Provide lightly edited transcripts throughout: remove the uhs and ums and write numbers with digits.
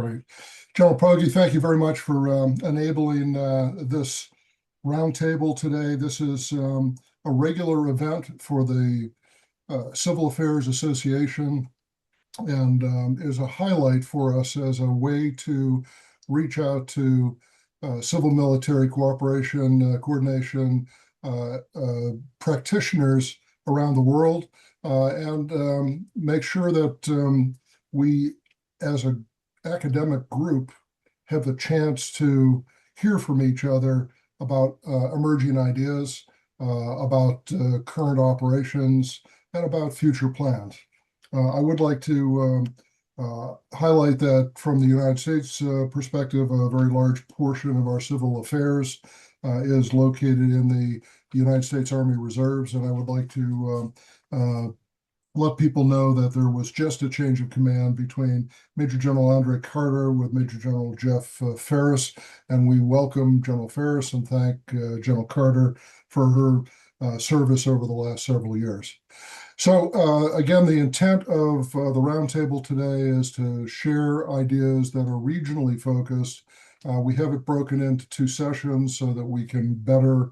Right. General Pogge, thank you very much for enabling this roundtable today. This is a regular event for the Civil Affairs Association and is a highlight for us as a way to reach out to civil-military cooperation, coordination, practitioners around the world, and make sure that we, as an academic group, have the chance to hear from each other about emerging ideas, about current operations, and about future plans. I would like to highlight that from the United States perspective, a very large portion of our civil affairs is located in the United States Army Reserves, and I would like to let people know that there was just a change of command between Major General Andre Carter with Major General Jeff Ferris, and we welcome General Ferris and thank General Carter for her service over the last several years. So again, the intent of the roundtable today is to share ideas that are regionally focused. We have it broken into two sessions so that we can better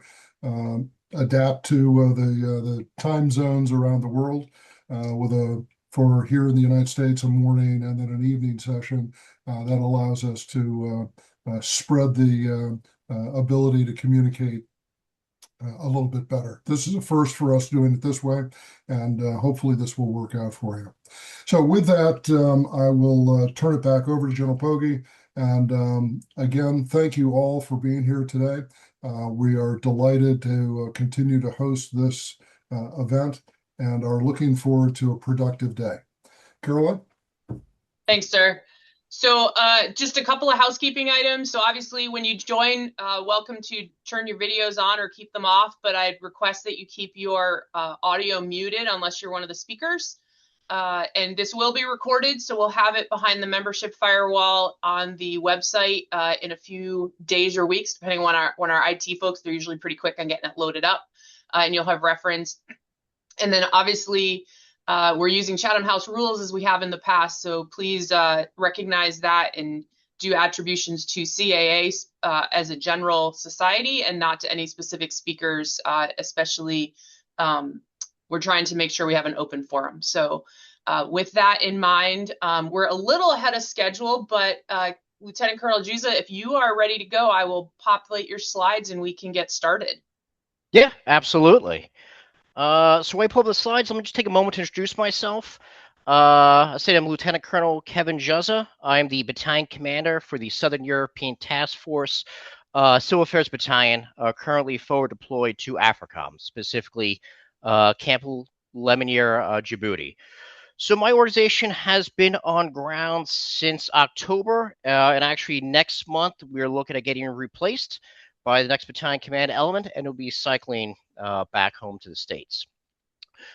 adapt to the time zones around the world, for here in the United States, a morning and then an evening session that allows us to spread the ability to communicate a little bit better. This is a first for us doing it this way, and hopefully this will work out for you. So with that, I will turn it back over to General Pogge. And again, thank you all for being here today. We are delighted to continue to host this event and are looking forward to a productive day. Caroline? Thanks, sir. So just a couple of housekeeping items. So obviously when you join, welcome to turn your videos on or keep them off, but I'd request that you keep your audio muted unless you're one of the speakers. And this will be recorded, so we'll have it behind the membership firewall on the website in a few days or weeks, depending on when our IT folks, they're usually pretty quick on getting it loaded up, and you'll have reference. And then obviously, we're using Chatham House rules as we have in the past, so please recognize that and do attributions to CAA as a general society and not to any specific speakers, especially we're trying to make sure we have an open forum. So with that in mind, we're a little ahead of schedule, but Lieutenant Colonel Jusza, if you are ready to go, I will populate your slides and we can get started. Yeah, absolutely. So while I pull up the slides, let me just take a moment to introduce myself. I say I'm Lieutenant Colonel Kevin Jusza. I'm the battalion commander for the Southern European Task Force Civil Affairs Battalion, currently forward deployed to AFRICOM, specifically Camp Lemonnier, Djibouti. So my organization has been on ground since October, and actually next month we're looking at getting replaced by the next battalion command element, and it'll be cycling back home to the States.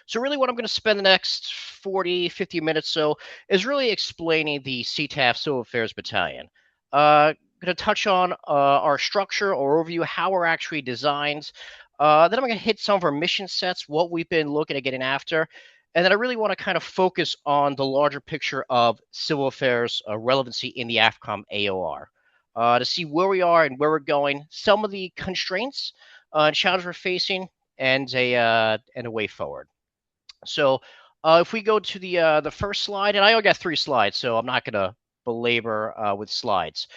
So really what I'm going to spend the next 40, 50 minutes so is really explaining the SETAF Civil Affairs Battalion. Going to touch on our structure or overview, how we're actually designed. Then I'm going to hit some of our mission sets, what we've been looking at getting after. And then I really want to kind of focus on the larger picture of civil affairs relevancy in the AFRICOM AOR. To see where we are and where we're going, some of the constraints and challenges we're facing, and a way forward. So if we go to the first slide, and I only got 3 slides, so I'm not going to belabor with slides.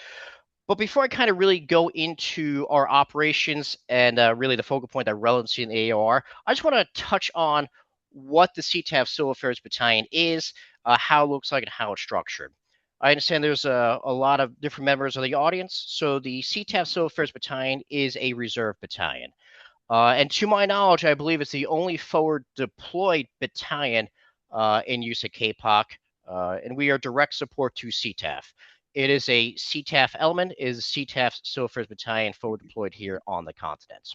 But before I kind of really go into our operations and really the focal point, that relevancy in the AOR, I just want to touch on what the SETAF Civil Affairs Battalion is, how it looks like, and how it's structured. I understand there's a lot of different members of the audience. So the SETAF Civil Affairs Battalion is a reserve battalion. And to my knowledge, I believe it's the only forward deployed battalion in use at KPOC, and we are direct support to SETAF. It is a SETAF element, is SETAF Civil Affairs Battalion forward deployed here on the continent.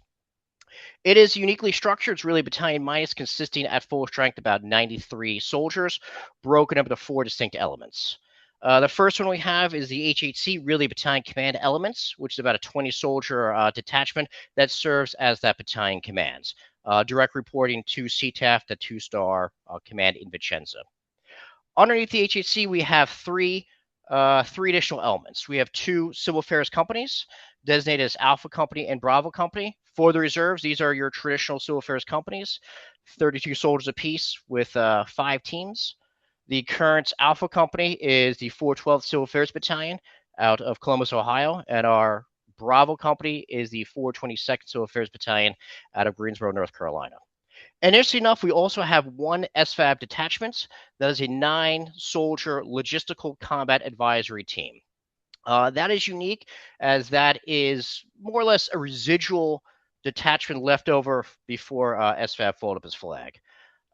It is uniquely structured. It's really a battalion minus, consisting at full strength about 93 soldiers, broken up into 4 distinct elements. The first one we have is the HHC, really Battalion Command Elements, which is about a 20-soldier detachment that serves as that battalion command, direct reporting to SETAF, the 2-star command in Vicenza. Underneath the HHC, we have 3 three additional elements. We have 2 civil affairs companies designated as Alpha Company and Bravo Company. For the reserves, these are your traditional civil affairs companies, 32 soldiers apiece with 5 teams. The current Alpha Company is the 412th Civil Affairs Battalion out of Columbus, Ohio, and our Bravo Company is the 422nd Civil Affairs Battalion out of Greensboro, North Carolina. And interesting enough, we also have 1 SFAB detachment that is a 9-soldier logistical combat advisory team. That is unique, as that is more or less a residual detachment left over before SFAB folded up his flag.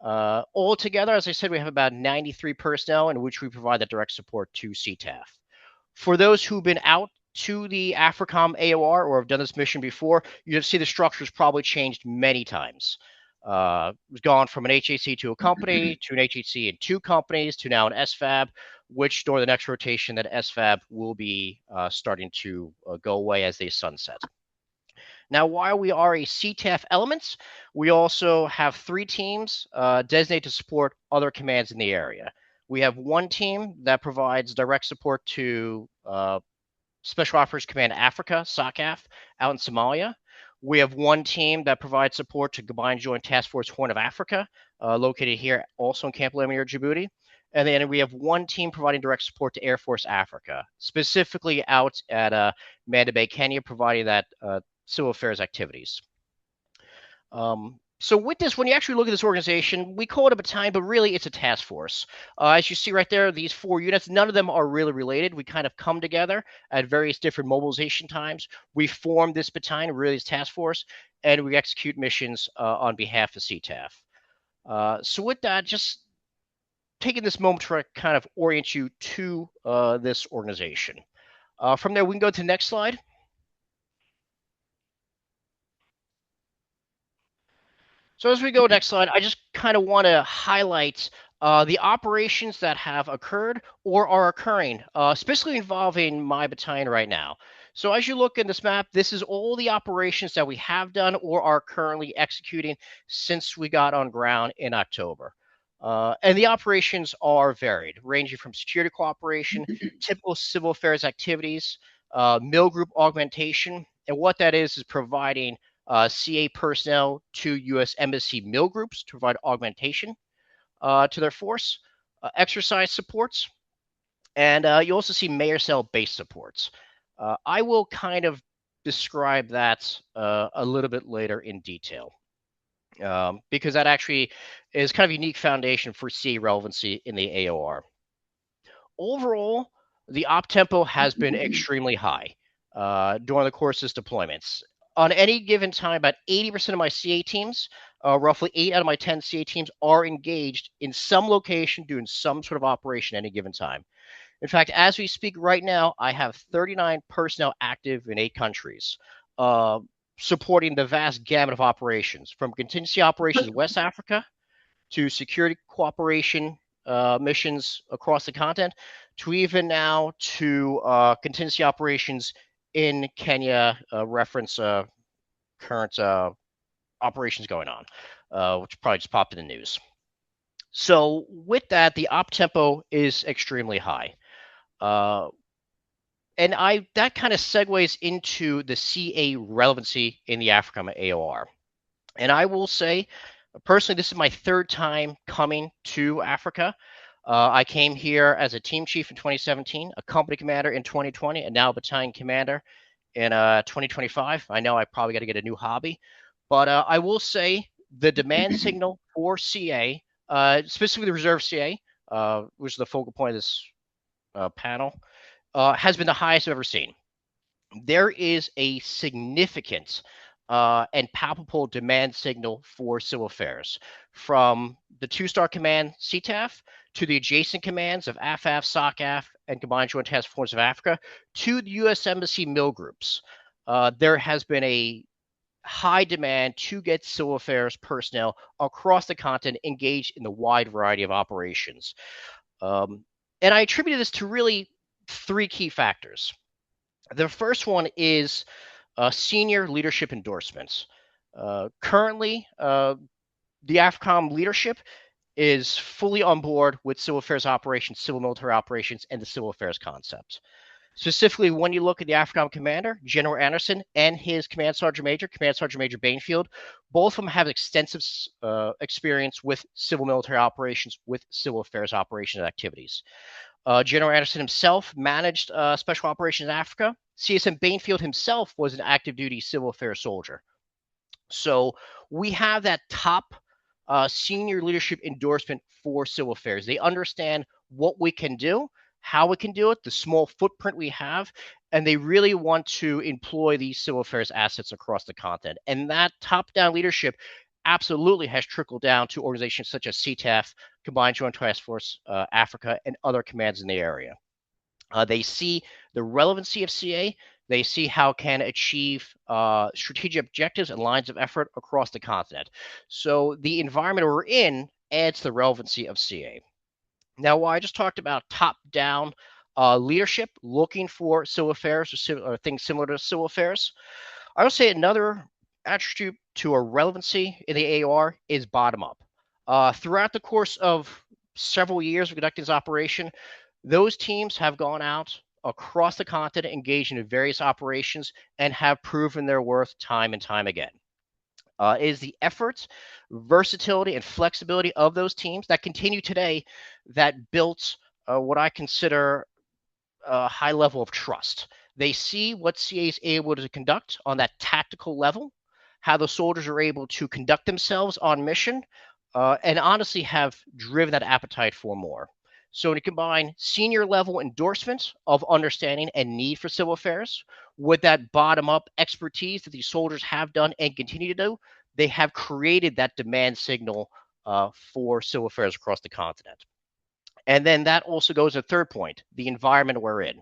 Altogether, as I said, we have about 93 personnel in which we provide that direct support to CTAF. For those who've been out to the AFRICOM AOR or have done this mission before, you see the structure's probably changed many times. It was gone from an HAC to a company, to an HHC and 2 companies, to now an SFAB, which during the next rotation, that SFAB will be starting to go away as they sunset. Now, while we are a CTAF elements, we also have 3 teams designated to support other commands in the area. We have 1 team that provides direct support to Special Operations Command Africa, SETAF-AF, out in Somalia. We have 1 team that provides support to Combined Joint Task Force Horn of Africa, located here also in Camp Lemonnier, Djibouti. And then we have 1 team providing direct support to Air Force Africa, specifically out at Manda Bay, Kenya, providing that civil affairs activities. So with this, when you actually look at this organization, we call it a battalion, but really it's a task force. As you see right there, these 4 units, none of them are really related. We kind of come together at various different mobilization times. We form this battalion, really this task force, and we execute missions on behalf of CTAF. So with that, just taking this moment to kind of orient you to this organization. From there, we can go to the next slide. So as we go next slide, I just kind of want to highlight the operations that have occurred or are occurring, especially involving my battalion right now. So as you look in this map, this is all the operations that we have done or are currently executing since we got on ground in October. And the operations are varied, ranging from security cooperation, typical civil affairs activities, mill group augmentation. And what that is providing CA personnel to U.S. Embassy mill groups to provide augmentation to their force, exercise supports, and you also see Mayor Cell base supports. I will kind of describe that a little bit later in detail, because that actually is kind of a unique foundation for CA relevancy in the AOR. Overall, the op tempo has been extremely high during the course of this deployments. On any given time, about 80% of my CA teams, roughly 8 out of my 10 CA teams, are engaged in some location doing some sort of operation at any given time. In fact, as we speak right now, I have 39 personnel active in 8 countries, supporting the vast gamut of operations, from contingency operations in West Africa to security cooperation missions across the continent, to even now to contingency operations in Kenya, reference current operations going on, which probably just popped in the news. So with that, the op tempo is extremely high. And that kind of segues into the CA relevancy in the AFRICOM AOR. And I will say, personally, this is my 3rd time coming to Africa. I came here as a team chief in 2017, a company commander in 2020, and now a battalion commander in 2025. I know I probably got to get a new hobby, but I will say the demand signal for CA, specifically the reserve CA, which is the focal point of this panel, has been the highest I've ever seen. There is a significant and palpable demand signal for civil affairs, from the 2-star command CTAF to the adjacent commands of AF-AF, SOC-AF, and Combined Joint Task Force of Africa to the U.S. Embassy mill groups. There has been a high demand to get civil affairs personnel across the continent engaged in the wide variety of operations. And I attribute this to really 3 key factors. The first one is senior leadership endorsements. Currently, the AFRICOM leadership is fully on board with civil affairs operations, civil military operations, and the civil affairs concepts. Specifically, when you look at the AFRICOM commander, General Anderson, and his Command Sergeant Major, Command Sergeant Major Bainfield, both of them have extensive experience with civil military operations, with civil affairs operations activities. General Anderson himself managed Special Operations in Africa. CSM Bainfield himself was an active duty civil affairs soldier. So we have that top senior leadership endorsement for civil affairs. They understand what we can do, how we can do it, the small footprint we have, and they really want to employ these civil affairs assets across the continent. And that top-down leadership absolutely has trickled down to organizations such as SETAF, Combined Joint Task Force Africa, and other commands in the area. They see the relevancy of CA. They see how it can achieve strategic objectives and lines of effort across the continent. So the environment we're in adds to the relevancy of CA. Now, while I just talked about top-down leadership looking for civil affairs or things similar to civil affairs, I would say another attribute to a relevancy in the AOR is bottom-up. Throughout the course of several years of conducting this operation, those teams have gone out across the continent, engaged in various operations, and have proven their worth time and time again. It is the efforts, versatility, and flexibility of those teams that continue today that built what I consider a high level of trust. They see what CA is able to conduct on that tactical level, how the soldiers are able to conduct themselves on mission, and honestly have driven that appetite for more. So to combine senior level endorsement of understanding and need for civil affairs with that bottom up expertise that these soldiers have done and continue to do, they have created that demand signal for civil affairs across the continent. And then that also goes to the third point, the environment we're in.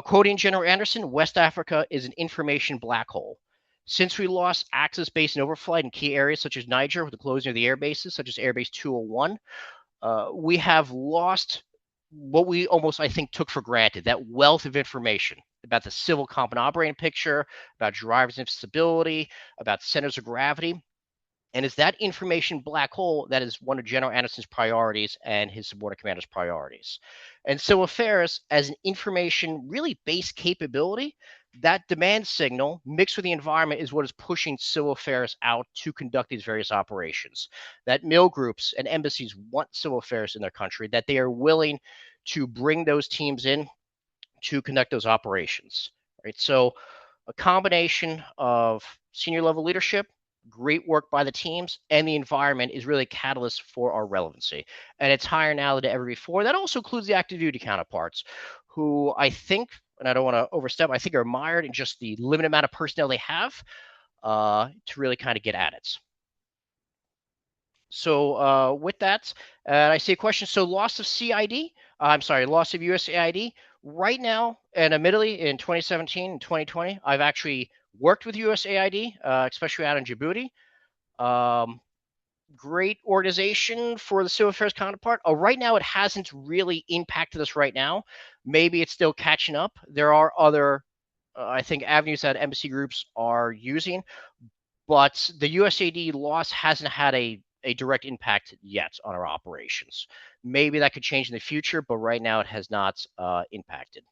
Quoting General Anderson, West Africa is an information black hole. Since we lost access base and overflight in key areas such as Niger with the closing of the air bases, such as Airbase 201, we have lost what we almost, I think, took for granted, that wealth of information about the civil competent operating picture, about drivers of stability, about centers of gravity. And it's that information black hole that is one of General Anderson's priorities and his subordinate commander's priorities. And civil affairs, as an information really based capability, that demand signal mixed with the environment is what is pushing civil affairs out to conduct these various operations. That mill groups and embassies want civil affairs in their country, that they are willing to bring those teams in to conduct those operations. Right? So a combination of senior level leadership, great work by the teams, and the environment is really a catalyst for our relevancy. And it's higher now than ever before. That also includes the active duty counterparts, who I think, and I don't want to overstep, I think are admired in just the limited amount of personnel they have to really kind of get at it. So with that, I see a question. So loss of loss of USAID. Right now, and admittedly in 2017 and 2020, I've actually worked with USAID, especially out in Djibouti. Great organization for the civil affairs counterpart. Right now, it hasn't really impacted us right now. Maybe it's still catching up. There are other, I think, avenues that embassy groups are using, but the USAID loss hasn't had a direct impact yet on our operations. Maybe that could change in the future, but right now it has not impacted.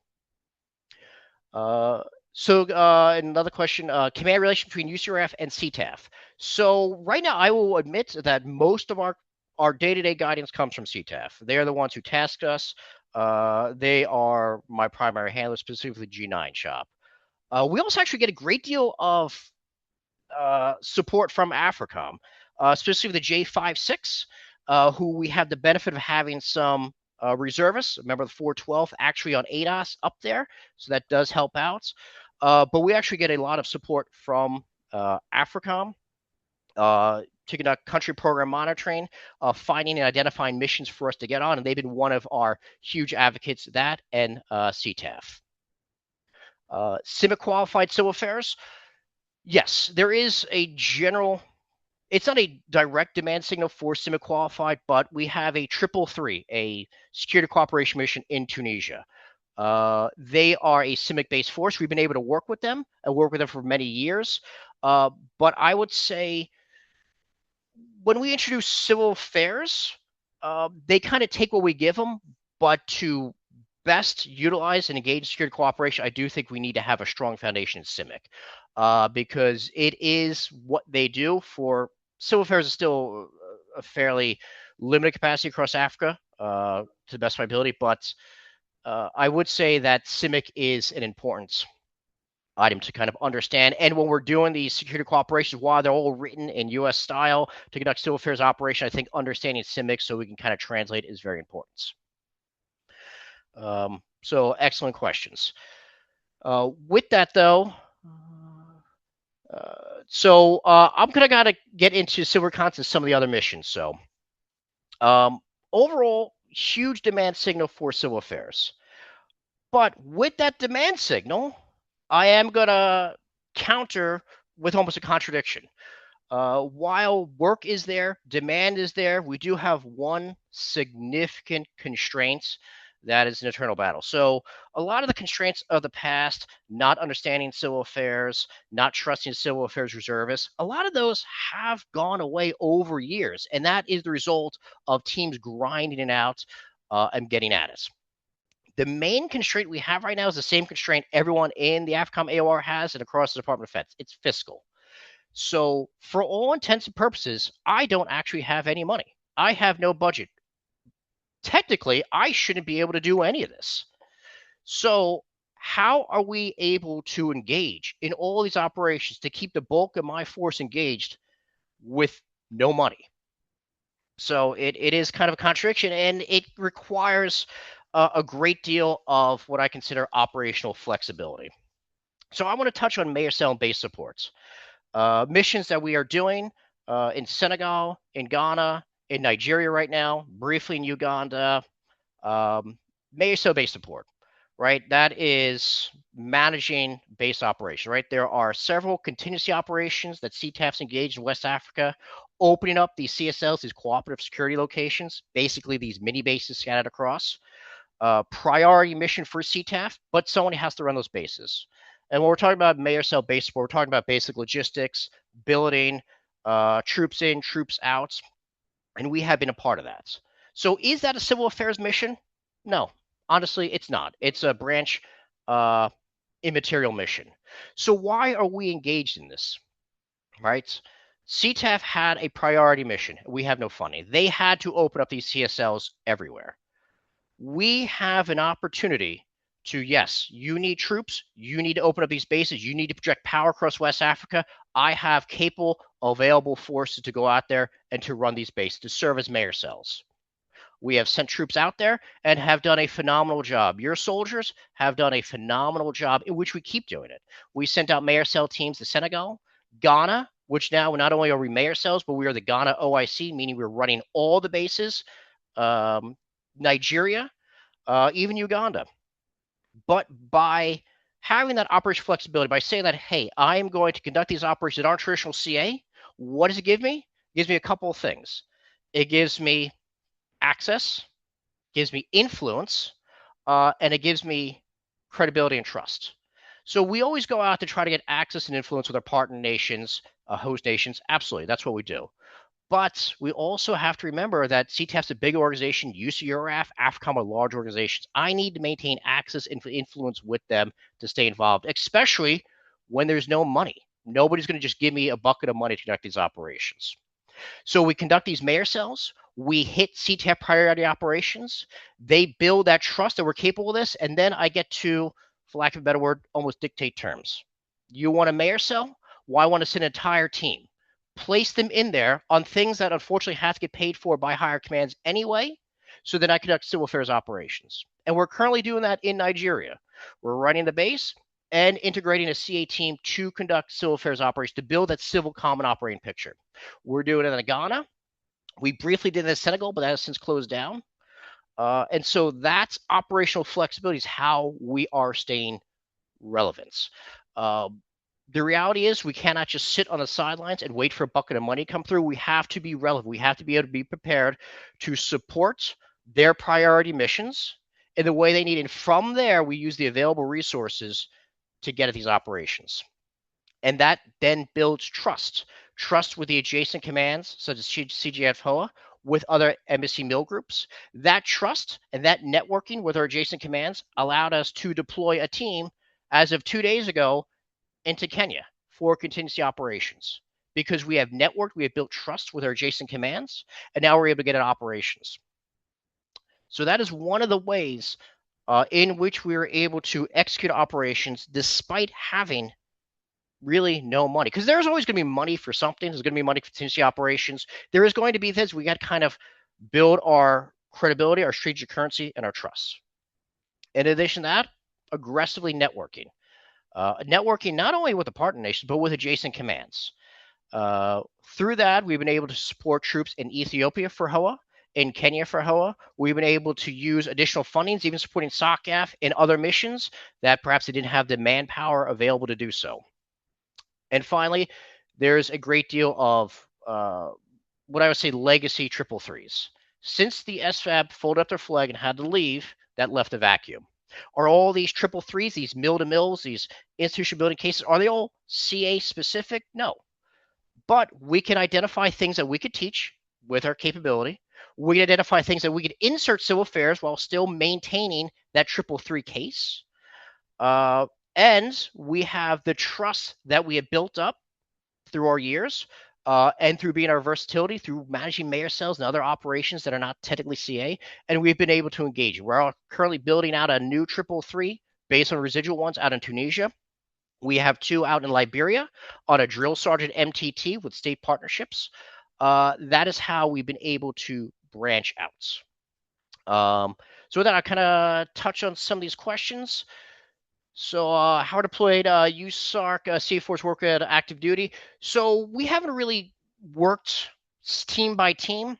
So another question, command relation between UKR-TDF and SETAF. So right now, I will admit that most of our day-to-day guidance comes from SETAF. They are the ones who task us. They are my primary handler, specifically G9 shop. We also actually get a great deal of support from AFRICOM, specifically the J56, who we have the benefit of having some reservists, a member of the 412th, actually on ADOS up there. So that does help out. But we actually get a lot of support from AFRICOM to conduct country program monitoring, finding and identifying missions for us to get on. And they've been one of our huge advocates of that, and CITAF. CIMIC qualified civil affairs. Yes, there is a general, it's not a direct demand signal for CIMIC qualified, but we have a 333, a security cooperation mission in Tunisia. They are a CIMIC-based force. We've been able to work with them and work with them for many years. But I would say when we introduce civil affairs, they kind of take what we give them, but to best utilize and engage in security cooperation, I do think we need to have a strong foundation in CIMIC, because it is what they do. For civil affairs is still a fairly limited capacity across Africa, to the best of my ability, but I would say that CIMIC is an important item to kind of understand. And when we're doing these security cooperations, while they're all written in U.S. style to conduct civil affairs operation, I think understanding CIMIC so we can kind of translate is very important. So excellent questions. With that though, I'm gonna gotta get into civil reconnaissance and some of the other missions. So overall, huge demand signal for civil affairs. But with that demand signal, I am gonna counter with almost a contradiction. While work is there, demand is there, we do have one significant constraint that is an eternal battle. So a lot of the constraints of the past, not understanding civil affairs, not trusting civil affairs reservists, a lot of those have gone away over years. And that is the result of teams grinding it out and getting at it. The main constraint we have right now is the same constraint everyone in the AFCOM AOR has and across the Department of Defense. It's fiscal. So for all intents and purposes, I don't actually have any money. I have no budget. Technically, I shouldn't be able to do any of this. So how are we able to engage in all these operations to keep the bulk of my force engaged with no money? So it is kind of a contradiction, and it requires a great deal of what I consider operational flexibility. So I want to touch on mayor cell and base supports. Missions that we are doing in Senegal, in Ghana, in Nigeria right now, briefly in Uganda, mayor cell base support, right? That is managing base operation, right? There are several contingency operations that CTAF's engaged in West Africa, opening up these CSLs, these cooperative security locations, basically these mini bases scattered across. Priority mission for CTAF, but someone has to run those bases. And when we're talking about mayor cell base support, we're talking about basic logistics, building, troops in, troops out, and we have been a part of that. So is that a civil affairs mission? No, honestly, it's not. It's a branch immaterial mission. So why are we engaged in this, right? CTAF had a priority mission. We have no funding. They had to open up these CSLs everywhere. We have an opportunity to, yes, you need troops, you need to open up these bases, you need to project power across West Africa. I have capable, available forces to go out there and to run these bases, to serve as mayor cells. We have sent troops out there and have done a phenomenal job. Your soldiers have done a phenomenal job, in which we keep doing it. We sent out mayor cell teams to Senegal, Ghana, which now not only are we mayor cells, but we are the Ghana OIC, meaning we're running all the bases, Nigeria, even Uganda. But by having that operation flexibility, by saying that, hey, I am going to conduct these operations that aren't traditional CA, what does it give me? It gives me a couple of things. It gives me access, gives me influence, and it gives me credibility and trust. So we always go out to try to get access and influence with our partner nations, host nations. Absolutely, that's what we do. But we also have to remember that CTAF's a big organization, UKR-TDF, AFCOM are large organizations. I need to maintain access and influence with them to stay involved, especially when there's no money. Nobody's going to just give me a bucket of money to conduct these operations. So we conduct these mayor cells. We hit CTAF priority operations. They build that trust that we're capable of this. And then I get to, for lack of a better word, almost dictate terms. You want a mayor cell? Well, I want to send an entire team. Place them in there on things that unfortunately have to get paid for by higher commands anyway, so that I conduct civil affairs operations. And we're currently doing that in Nigeria. We're running the base and integrating a CA team to conduct civil affairs operations to build that civil common operating picture. We're doing it in Ghana. We briefly did it in Senegal, but that has since closed down. And so that's operational flexibility is how we are staying relevant. The reality is we cannot just sit on the sidelines and wait for a bucket of money to come through. We have to be relevant. We have to be able to be prepared to support their priority missions in the way they need. And from there, we use the available resources to get at these operations. And that then builds trust with the adjacent commands, such as CGF-HOA, with other embassy mill groups. That trust and that networking with our adjacent commands allowed us to deploy a team as of 2 days ago into Kenya for contingency operations, because we have networked, we have built trust with our adjacent commands, and now we're able to get into operations. So that is one of the ways in which we were able to execute operations despite having really no money. Because there's always going to be money for something. There's going to be money for contingency operations. There is going to be this. We got to kind of build our credibility, our strategic currency, and our trust. In addition to that, aggressively networking. Networking not only with the partner nations, but with adjacent commands. Through that, we've been able to support troops in Ethiopia for HOA, in Kenya for HOA. We've been able to use additional fundings, even supporting SETAF-AF in other missions that perhaps they didn't have the manpower available to do so. And finally, there's a great deal of what I would say legacy 333s. Since the SFAB folded up their flag and had to leave, that left a vacuum. Are all these 333s, these mill-to-mills, these institution building cases, are they all CA specific? No. But we can identify things that we could teach with our capability. We can identify things that we could insert civil affairs while still maintaining that 333 case. And we have the trust that we have built up through our years and through being our versatility, through managing mayor cells and other operations that are not technically CA. And we've been able to engage. We're currently building out a new 333 based on residual ones out in Tunisia. We have 2 out in Liberia on a drill sergeant MTT with state partnerships. That is how we've been able to branch out. So with that, I kind of touch on some of these questions. So how deployed USARC CA Force work at active duty? So we haven't really worked team by team.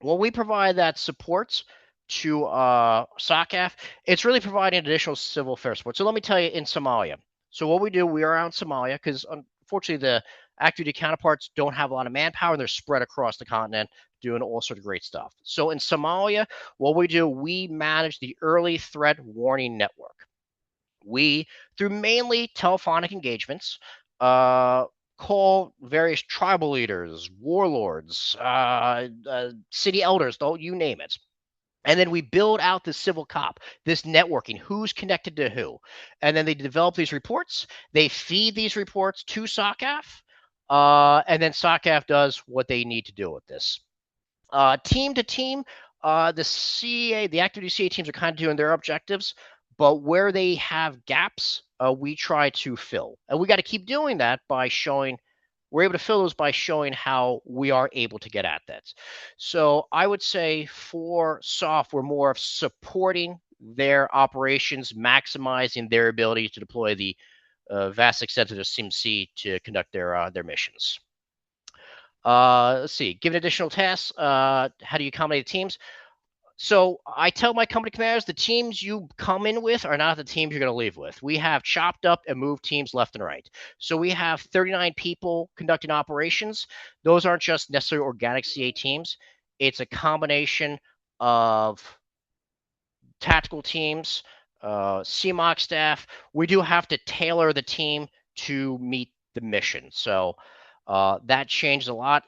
When we provide that support to SETAF-AF, it's really providing additional civil affairs support. So let me tell you, in Somalia. So what we do, we are out in Somalia because unfortunately the active duty counterparts don't have a lot of manpower and they're spread across the continent doing all sorts of great stuff. So in Somalia, what we do, we manage the early threat warning network. We, through mainly telephonic engagements, call various tribal leaders, warlords, city elders, you name it. And then we build out this civil cop, this networking, who's connected to who. And then they develop these reports. They feed these reports to SETAF, and then SETAF does what they need to do with this. Team to team, the active duty CA teams are kind of doing their objectives, but where they have gaps, we try to fill. And we got to keep doing that by showing, we're able to fill those by showing how we are able to get at that. So I would say for SOF, we're more of supporting their operations, maximizing their ability to deploy the vast extent of the CIMIC to conduct their missions. Let's see, given additional tasks, how do you accommodate teams? So I tell my company commanders, the teams you come in with are not the teams you're going to leave with. We have chopped up and moved teams left and right. So we have 39 people conducting operations. Those aren't just necessarily organic CA teams. It's a combination of tactical teams, CMOC staff. We do have to tailor the team to meet the mission. So that changed a lot.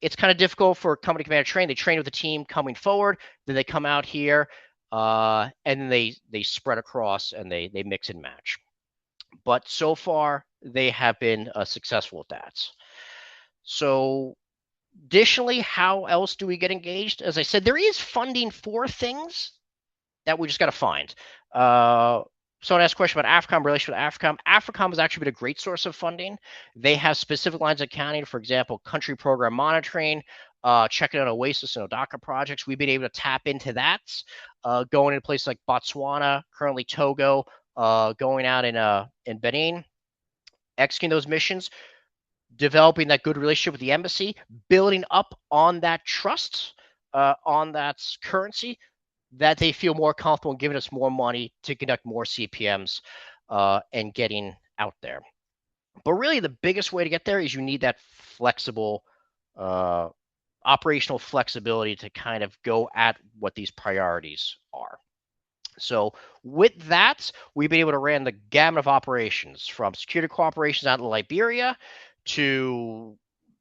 It's kind of difficult for a company commander to train. They train with the team coming forward, then they come out here, and then they spread across and they mix and match. But so far, they have been successful with that. So additionally, how else do we get engaged? As I said, there is funding for things that we just got to find. Someone asked a question about AFRICOM, relation with AFRICOM. AFRICOM has actually been a great source of funding. They have specific lines of accounting, for example, country program monitoring, checking out OASIS and ODACA projects. We've been able to tap into that, going into places like Botswana, currently Togo, going out in Benin, executing those missions, developing that good relationship with the embassy, building up on that trust, on that currency, that they feel more comfortable in giving us more money to conduct more CPMs and getting out there. But really, the biggest way to get there is you need that flexible, operational flexibility to kind of go at what these priorities are. So with that, we've been able to run the gamut of operations, from security cooperations out in Liberia to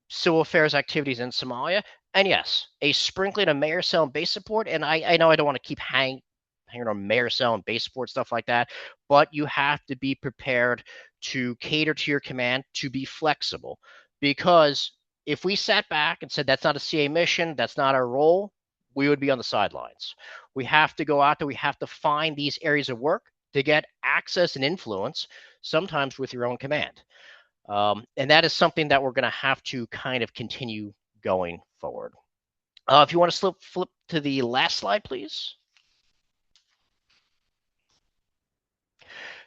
civil affairs activities in Somalia, And yes, a sprinkling of mayor cell and base support. And I know I don't want to keep hanging on mayor cell and base support, stuff like that, but you have to be prepared to cater to your command, to be flexible. Because if we sat back and said that's not a CA mission, that's not our role, we would be on the sidelines. We have to go out there, we have to find these areas of work to get access and influence, sometimes with your own command. And that is something that we're going to have to kind of continue going forward. If you want to flip to the last slide, please.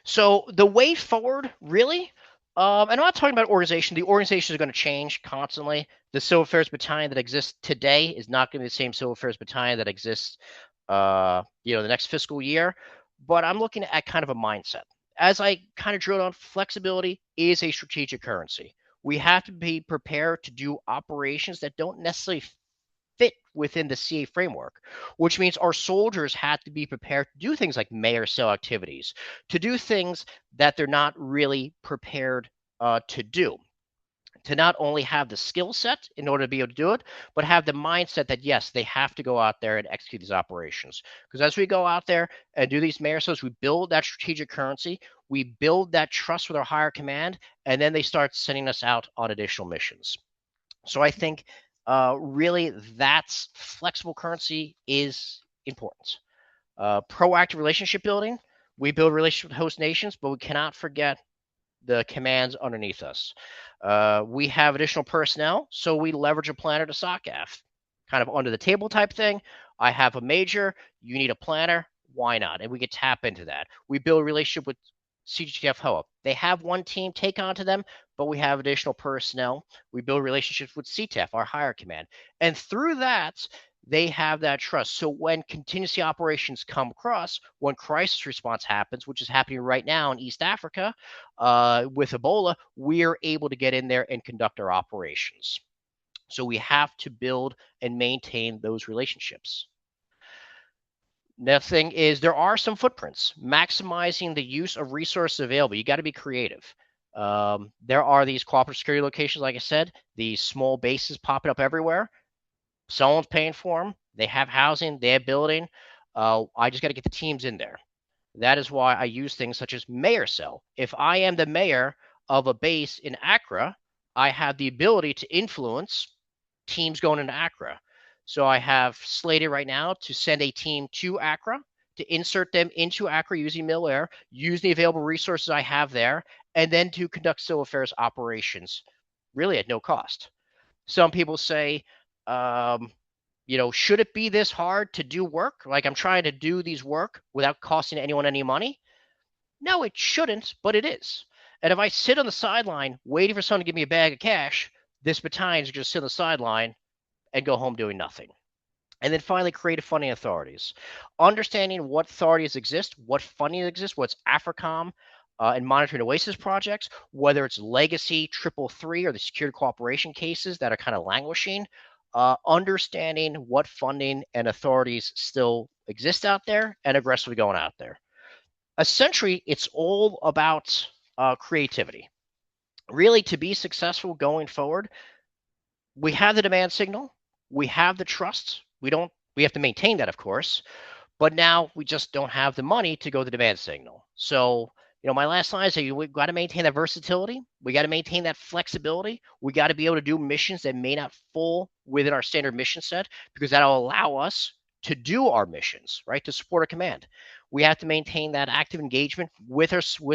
So the way forward, really, and I'm not talking about organization. The organization is going to change constantly. The Civil Affairs Battalion that exists today is not going to be the same Civil Affairs Battalion that exists, the next fiscal year. But I'm looking at kind of a mindset. As I kind of drilled on, flexibility is a strategic currency. We have to be prepared to do operations that don't necessarily fit within the CA framework, which means our soldiers have to be prepared to do things like mayor cell activities, to do things that they're not really prepared to do. To not only have the skill set in order to be able to do it, but have the mindset that, yes, they have to go out there and execute these operations. Because as we go out there and do these mayor cells, we build that strategic currency, we build that trust with our higher command, and then they start sending us out on additional missions. So I think really that's flexible currency is important. Proactive relationship building. We build relationships with host nations, but we cannot forget the commands underneath us. We have additional personnel, so we leverage a planner to SETAF-AF, kind of under the table type thing. I have a major, you need a planner, why not? And we can tap into that. We build a relationship with CGTF HOA. They have one team take onto them, but we have additional personnel. We build relationships with CTF, our higher command. And through that, they have that trust. So when contingency operations come across, when crisis response happens, which is happening right now in East Africa with Ebola, we are able to get in there and conduct our operations. So we have to build and maintain those relationships. Next thing is there are some footprints. Maximizing the use of resources available. You got to be creative. There are these cooperative security locations, like I said, these small bases popping up everywhere. Someone's paying for them. They have housing. They have building. I just got to get the teams in there. That is why I use things such as mayor cell. If I am the mayor of a base in Accra, I have the ability to influence teams going into Accra. So I have slated right now to send a team to Accra, to insert them into Accra using Mill-Air, use the available resources I have there, and then to conduct civil affairs operations, really at no cost. Some people say, should it be this hard to do work? Like I'm trying to do these work without costing anyone any money? No, it shouldn't, but it is. And if I sit on the sideline waiting for someone to give me a bag of cash, this battalion's just sit on the sideline and go home doing nothing. And then finally, creative funding authorities. Understanding what authorities exist, what funding exists, what's AFRICOM and monitoring OASIS projects, whether it's legacy 333 or the security cooperation cases that are kind of languishing, understanding what funding and authorities still exist out there and aggressively going out there. Essentially, it's all about creativity. Really, to be successful going forward, we have the demand signal. We have the trust. We have to maintain that, of course, but now we just don't have the money to go the demand signal. So, my last line is that we've got to maintain that versatility. We got to maintain that flexibility. We got to be able to do missions that may not fall within our standard mission set because that'll allow us to do our missions, right? To support our command. We have to maintain that active engagement with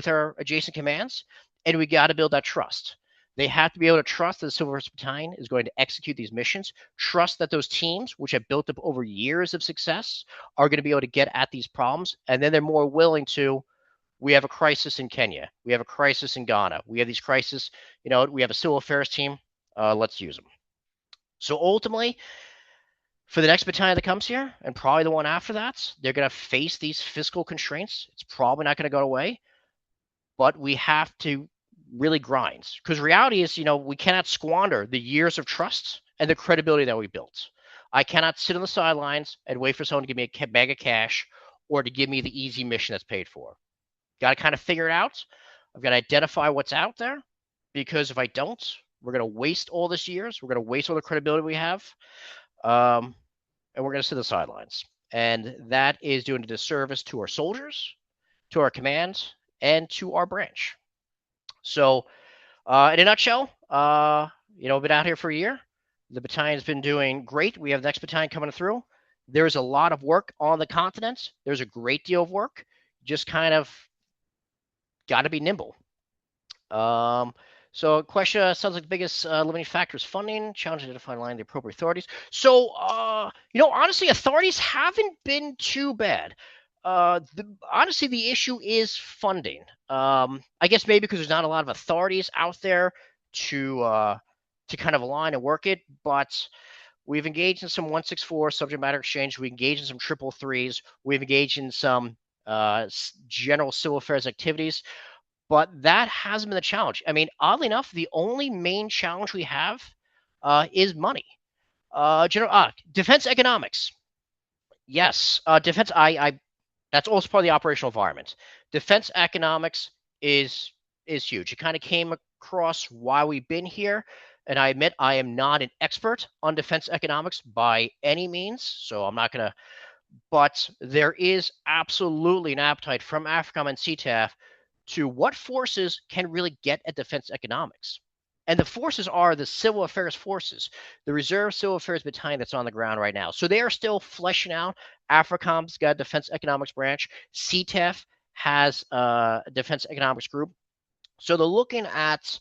our adjacent commands, and we got to build that trust. They have to be able to trust that the Civil Affairs Battalion is going to execute these missions, trust that those teams, which have built up over years of success, are going to be able to get at these problems, and then they're more willing to, we have a crisis in Kenya, we have a crisis in Ghana, we have these crises, we have a civil affairs team, let's use them. So ultimately, for the next battalion that comes here, and probably the one after that, they're going to face these fiscal constraints. It's probably not going to go away, but we have to really grind, because reality is, we cannot squander the years of trust and the credibility that we built. I cannot sit on the sidelines and wait for someone to give me a bag of cash or to give me the easy mission that's paid for. Got to kind of figure it out. I've got to identify what's out there, because if I don't, we're going to waste all this years. We're going to waste all the credibility we have. and we're going to sit the sidelines. And that is doing a disservice to our soldiers, to our command, and to our branch. So, in a nutshell, been out here for a year. The battalion's been doing great. We have the next battalion coming through. There's a lot of work on the continent. There's a great deal of work. Just kind of got to be nimble. So question sounds like the biggest limiting factor is funding, challenging to define line the appropriate authorities. So, honestly, authorities haven't been too bad. Honestly, the issue is funding. I guess maybe because there's not a lot of authorities out there to kind of align and work it, but we've engaged in some 164 subject matter exchange. We engaged in some 333s. We've engaged in some general civil affairs activities. But that hasn't been the challenge. I mean, oddly enough, the only main challenge we have is money. Defense economics. Yes, defense. That's also part of the operational environment. Defense economics is huge. It kind of came across why we've been here, and I admit I am not an expert on defense economics by any means, so I'm not gonna. But there is absolutely an appetite from AFRICOM and SETAF to what forces can really get at defense economics. And the forces are the civil affairs forces, the reserve civil affairs battalion that's on the ground right now. So they are still fleshing out. AFRICOM's got a defense economics branch. CTEF has a defense economics group. So they're looking at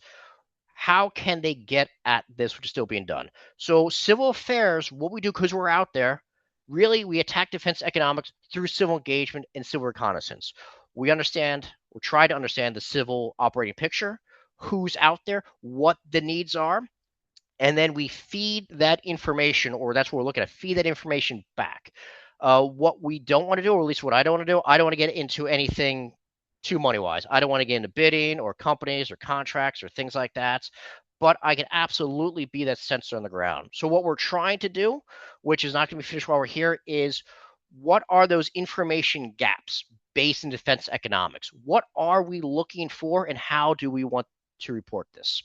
how can they get at this, which is still being done. So civil affairs, what we do because we're out there, really we attack defense economics through civil engagement and civil reconnaissance. We understand, or try to understand the civil operating picture, who's out there, what the needs are, and then we feed that information, or that's what we're looking at, feed that information back. What we don't want to do, or at least what I don't want to do, I don't want to get into anything too money-wise. I don't want to get into bidding or companies or contracts or things like that, but I can absolutely be that sensor on the ground. So what we're trying to do, which is not going to be finished while we're here, is what are those information gaps based in defense economics? What are we looking for, and how do we want to report this?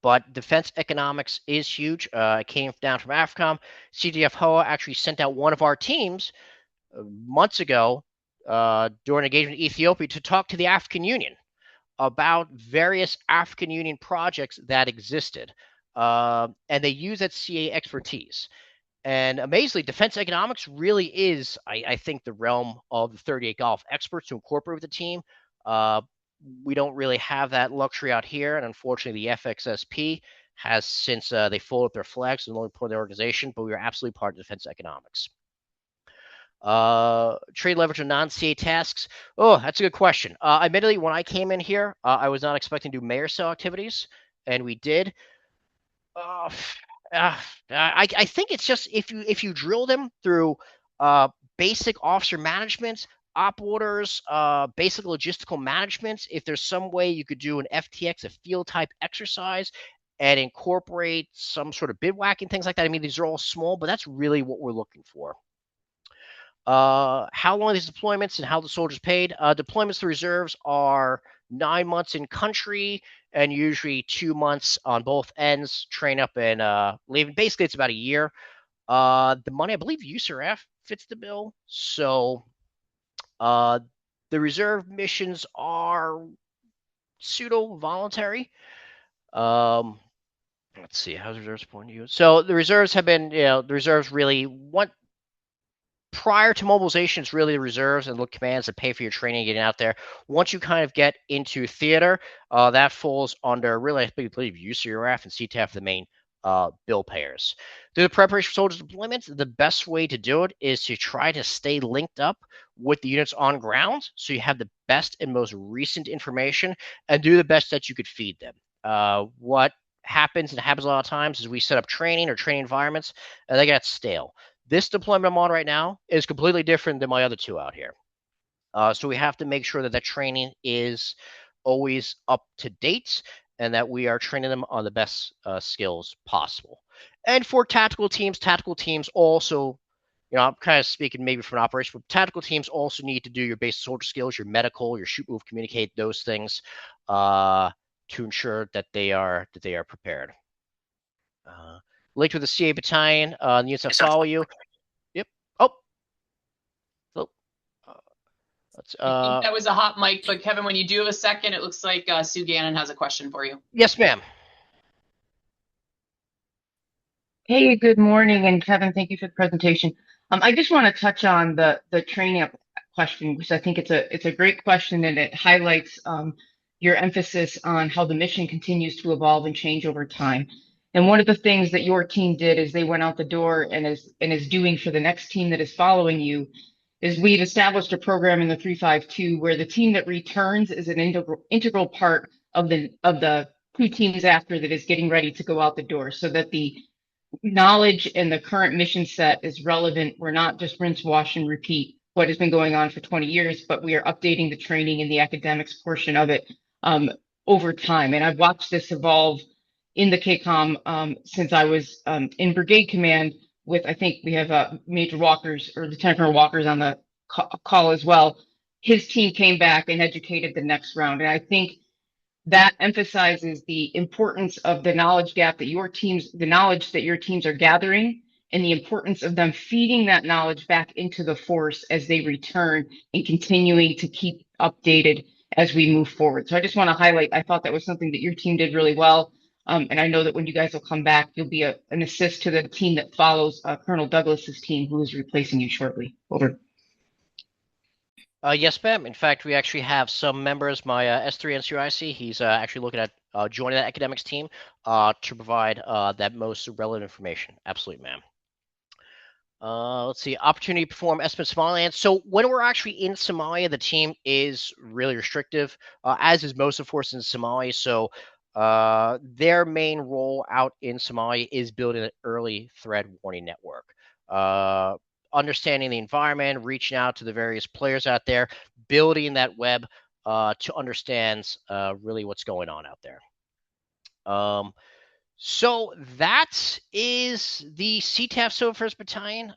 But defense economics is huge. It came down from AFRICOM. CDF-HOA actually sent out one of our teams months ago during engagement in Ethiopia to talk to the African Union about various African Union projects that existed. And they use that CA expertise. And amazingly, defense economics really is, I think, the realm of the 38 Golf experts to incorporate with the team. We don't really have that luxury out here. And unfortunately, the FXSP has since they folded up their flags and only part of the organization, but we are absolutely part of defense economics. Trade leverage on non-CA tasks. Oh, that's a good question. Admittedly, when I came in here, I was not expecting to do mayor cell activities, and we did. I think it's just if you drill them through basic officer management, op orders, basic logistical management, if there's some way you could do an FTX, a field type exercise, and incorporate some sort of bivouacking, things like that. I mean, these are all small, but that's really what we're looking for. How long are these deployments and how the soldiers paid? Deployments to reserves are 9 months in country and usually 2 months on both ends, train up and leave. Basically, it's about a year. The money, I believe UKR-TDF fits the bill. So the reserve missions are pseudo-voluntary. Let's see, how's the reserves point to you? So the reserves have been, the reserves really want, prior to mobilization, it's really the reserves and the commands that pay for your training and getting out there. Once you kind of get into theater, that falls under really, I believe, UKR-TDF and CTEF, the main bill payers. Through the preparation for soldiers deployment, the best way to do it is to try to stay linked up with the units on ground so you have the best and most recent information and do the best that you could feed them. What happens, and happens a lot of times, is we set up training or training environments and they get stale. This deployment I'm on right now is completely different than my other two out here. So we have to make sure that that training is always up to date and that we are training them on the best skills possible. And for tactical teams also, I'm kind of speaking maybe from an operation, but tactical teams also need to do your basic soldier skills, your medical, your shoot, move, communicate, those things to ensure that they are prepared. linked with the CA battalion, the units that follow you. Yep. Oh. Oh. Let's, I think that was a hot mic, but Kevin, when you do have a second, it looks like Sue Gannon has a question for you. yes, ma'am. Hey, good morning, and Kevin, thank you for the presentation. I just want to touch on the training up question, because I think it's a great question, and it highlights your emphasis on how the mission continues to evolve and change over time. And one of the things that your team did is they went out the door and is doing for the next team that is following you is we've established a program in the 352 where the team that returns is an integral part of the two teams after that is getting ready to go out the door, so that the knowledge and the current mission set is relevant. We're not just rinse, wash, and repeat what has been going on for 20 years, but we are updating the training and the academics portion of it over time. And I've watched this evolve in the KCOM since I was in brigade command with, I think we have Major Walkers or Lieutenant Colonel Walkers on the call as well. His team came back and educated the next round. And I think that emphasizes the importance of the knowledge gap that the knowledge that your teams are gathering, and the importance of them feeding that knowledge back into the force as they return and continuing to keep updated as we move forward. So I just want to highlight, I thought that was something that your team did really well. And I know that when you guys will come back, you'll be an assist to the team that follows Colonel Douglas's team, who is replacing you shortly. Over. Yes, ma'am. In fact, we actually have some members. My S3 NCOIC, he's actually looking at joining that academics team to provide that most relevant information. Absolutely, ma'am. Let's see. Opportunity to perform estimates Somaliland. So when we're actually in Somalia, the team is really restrictive, as is most of the forces in Somalia. So their main role out in Somalia is building an early threat warning network. Understanding the environment, reaching out to the various players out there, building that web to understand really what's going on out there. So that is the SETAF Silver 1st Battalion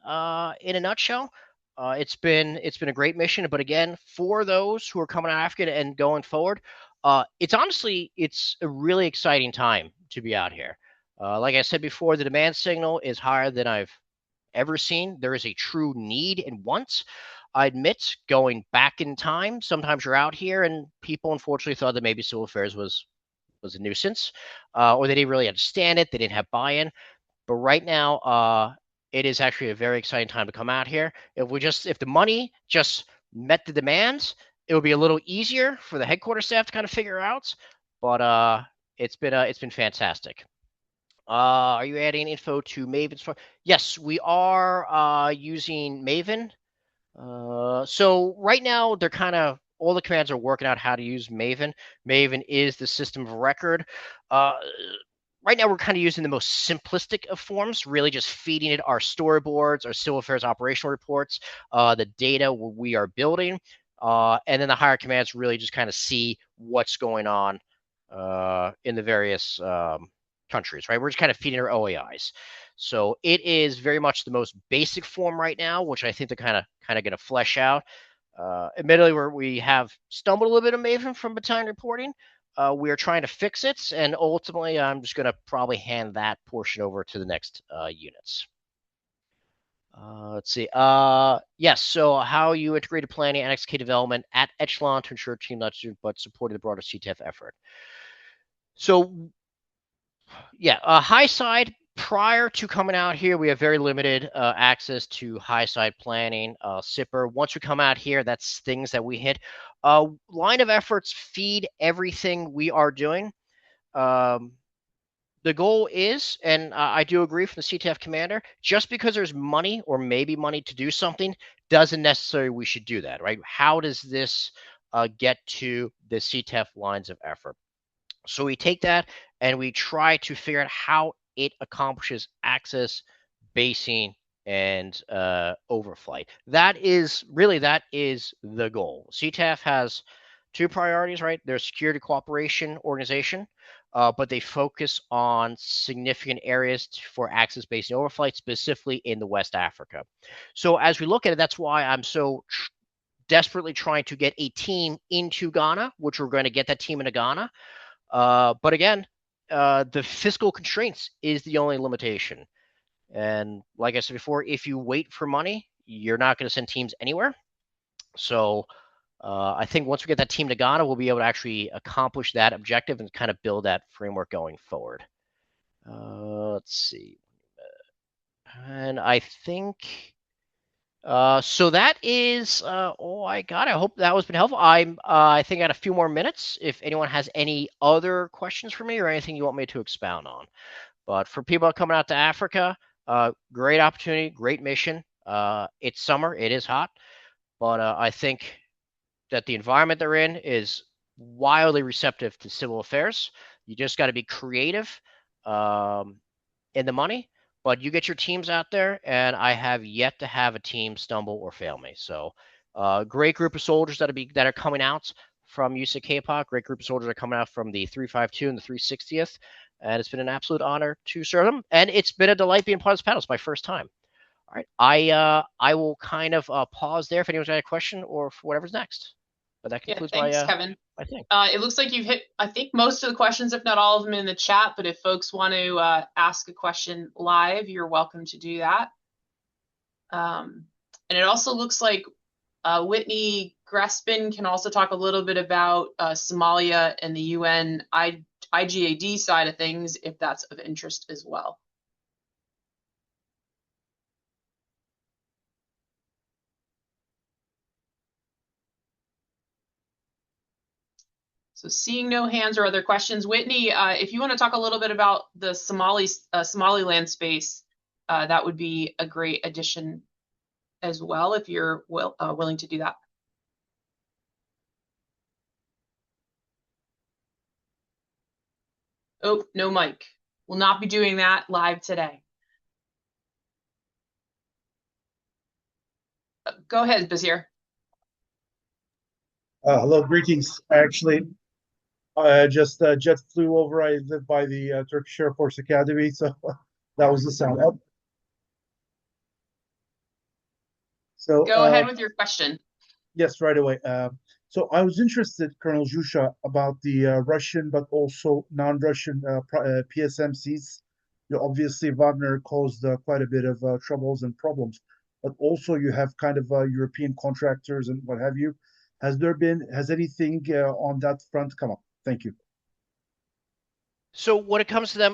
in a nutshell. It's been a great mission, but again, for those who are coming out of Africa and going forward, it's a really exciting time to be out here. Like I said before, the demand signal is higher than I've ever seen. There is a true need and want. I admit, going back in time, sometimes you're out here and people unfortunately thought that maybe civil affairs was a nuisance, or they didn't really understand it. They didn't have buy-in. But right now, it is actually a very exciting time to come out here. If the money just met the demands, it would be a little easier for the headquarters staff to kind of figure out. But it's been fantastic. Are you adding info to Maven's? Yes, we are using Maven. So right now, they're kind of all the commands are working out how to use Maven. Maven is the system of record. Right now, we're kind of using the most simplistic of forms, really just feeding it our storyboards, our civil affairs operational reports, the data we are building, and then the higher commands really just kind of see what's going on in the various countries, right? We're just kind of feeding our OAIs. So it is very much the most basic form right now, which I think they're kind of going to flesh out. Admittedly, we have stumbled a little bit of Maven from battalion reporting. We are trying to fix it, and ultimately, I'm just going to probably hand that portion over to the next units. Let's see. Yes, so how you integrated planning and XK development at Echelon to ensure team not to, but supporting the broader CTF effort. So, yeah, high side, prior to coming out here, we have very limited access to high side planning, SIPR. Once we come out here, that's things that we hit. Line of efforts feed everything we are doing. The goal is, and I do agree from the CTF commander, just because there's money or maybe money to do something doesn't necessarily we should do that, right? How does this get to the CTF lines of effort? So we take that and we try to figure out how it accomplishes access, basing, and overflight. That is the goal. CTF has two priorities, right? There's security cooperation organization, but they focus on significant areas for access, basing, and overflight, specifically in the West Africa. So as we look at it, that's why I'm so desperately trying to get a team into Ghana, which we're going to get that team into Ghana. But again, the fiscal constraints is the only limitation. And like I said before, if you wait for money, you're not going to send teams anywhere. So I think once we get that team to Ghana, we'll be able to actually accomplish that objective and kind of build that framework going forward. Let's see. And I think, so that is all I got. I hope that was been helpful. I think I had a few more minutes if anyone has any other questions for me or anything you want me to expound on. But for people coming out to Africa, great opportunity, great mission. It's summer, it is hot, but I think that the environment they're in is wildly receptive to civil affairs. You just got to be creative in the money, but you get your teams out there, and I have yet to have a team stumble or fail me. So, great group of soldiers that are coming out from UC K-Pop. Great group of soldiers are coming out from the 352 and the 360th, and it's been an absolute honor to serve them. And it's been a delight being part of this panel. It's my first time. All right, I will kind of pause there if anyone's got a question or for whatever's next. But that concludes thanks, Kevin. my thing. It looks like you've hit, I think, most of the questions, if not all of them, in the chat. But if folks want to ask a question live, you're welcome to do that. And it also looks like Whitney Grespin can also talk a little bit about Somalia and the UN IGAD side of things, if that's of interest as well. So seeing no hands or other questions, Whitney, if you want to talk a little bit about the Somaliland space, that would be a great addition as well, if you're willing to do that. Oh, no mic. We'll not be doing that live today. Go ahead, Basir. Hello, greetings. Actually, I just jet flew over. I live by the Turkish Air Force Academy, so that was the sound. Oh. So go ahead with your question. Yes, right away. So I was interested, Colonel Jusza, about the Russian but also non-Russian PSMCs. Obviously, Wagner caused quite a bit of troubles and problems, but also you have kind of European contractors and what have you. Has anything on that front come up? Thank you. So when it comes to them,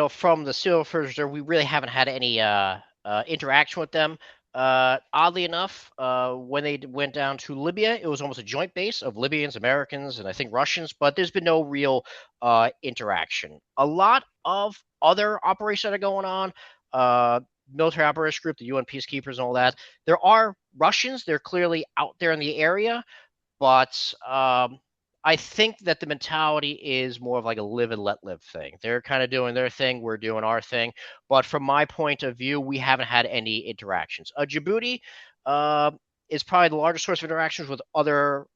from the civil affairs, we really haven't had any interaction with them. Oddly enough, when they went down to Libya, it was almost a joint base of Libyans, Americans, and I think Russians, but there's been no real interaction. A lot of other operations that are going on, military operations group, the UN peacekeepers and all that, there are Russians. They're clearly out there in the area, but I think that the mentality is more of like a live and let live thing. They're kind of doing their thing. We're doing our thing. But from my point of view, we haven't had any interactions. Djibouti is probably the largest source of interactions with other,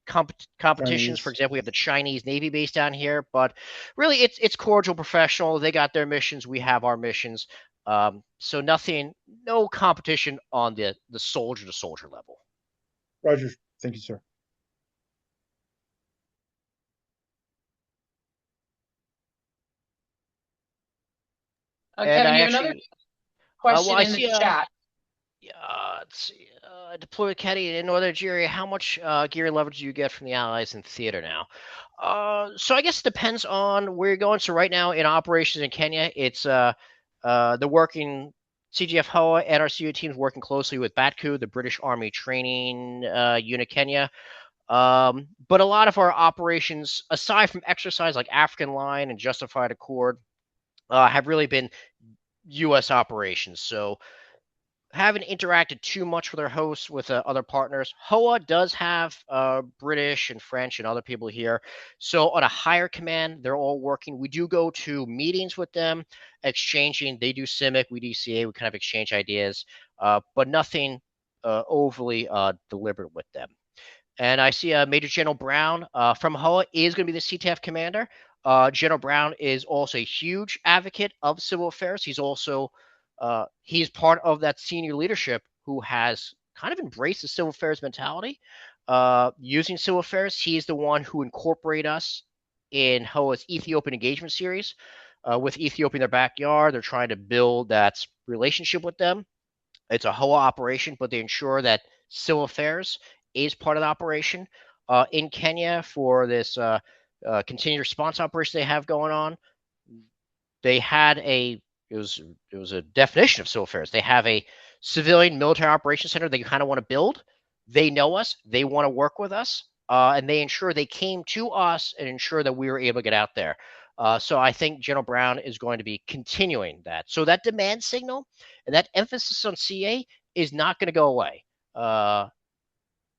competitions. Chinese. For example, we have the Chinese Navy base down here. But really, it's cordial, professional. They got their missions. We have our missions. So no competition on the soldier-to-soldier level. Roger. Thank you, sir. Kevin, you have another question in the chat. Let's see. Deployed Caddy in Northern Nigeria. How much gear and leverage do you get from the Allies in theater now? So I guess it depends on where you're going. So right now in operations in Kenya, it's the working CGF HOA and our CU teams working closely with BATCU, the British Army Training Unit Kenya. But a lot of our operations, aside from exercise like African Line and Justified Accord, have really been U.S. operations. So haven't interacted too much with our hosts, with other partners. HOA does have British and French and other people here. So on a higher command, they're all working. We do go to meetings with them, exchanging. They do CIMIC, we do CA. We kind of exchange ideas, but nothing overly deliberate with them. And I see Major General Brown from HOA is going to be the CTF commander. General Brown is also a huge advocate of civil affairs. He's also he's part of that senior leadership who has kind of embraced the civil affairs mentality. Using civil affairs, he's the one who incorporate us in HOA's Ethiopian engagement series. With Ethiopia in their backyard, they're trying to build that relationship with them. It's a HOA operation, but they ensure that civil affairs is part of the operation. In Kenya, for this continued response operation they have going on, they had it was a definition of civil affairs. They have a civilian military operations center they kind of want to build. They know us. They want to work with us. And they ensure they came to us and ensure that we were able to get out there. So I think General Brown is going to be continuing that. So that demand signal and that emphasis on CA is not going to go away.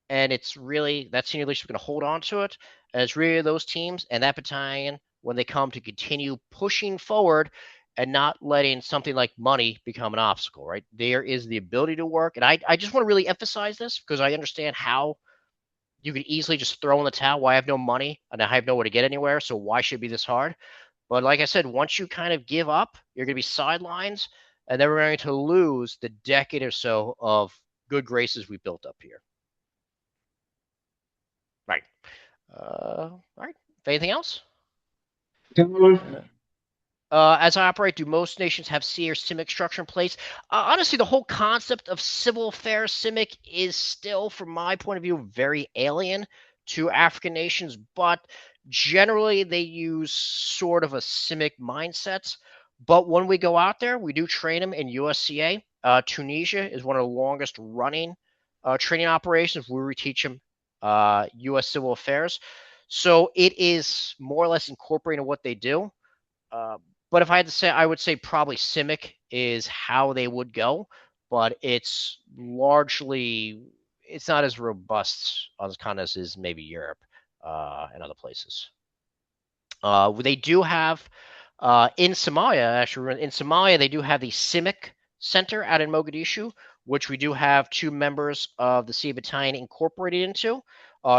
And it's really that senior leadership going to hold on to it. And it's really those teams and that battalion when they come to continue pushing forward and not letting something like money become an obstacle, right? There is the ability to work. And I just want to really emphasize this because I understand how you could easily just throw in the towel. Well, I have no money and I have no way to get anywhere. So why should it be this hard? But like I said, once you kind of give up, you're going to be sidelines and then we're going to lose the decade or so of good graces we built up here. Right. All right. Anything else? As I operate, do most nations have CA or CIMIC structure in place? Honestly, the whole concept of civil affairs CIMIC is still, from my point of view, very alien to African nations, but generally they use sort of a CIMIC mindset. But when we go out there, we do train them in USCA. Tunisia is one of the longest running training operations where we teach them U.S. civil affairs. So it is more or less incorporating what they do. But if I had to say, I would say probably CIMIC is how they would go, but it's largely, it's not as robust on this continent as is maybe Europe and other places. They do have, in Somalia, they do have the CIMIC Center out in Mogadishu, which we do have 2 members of the CA Battalion incorporated into,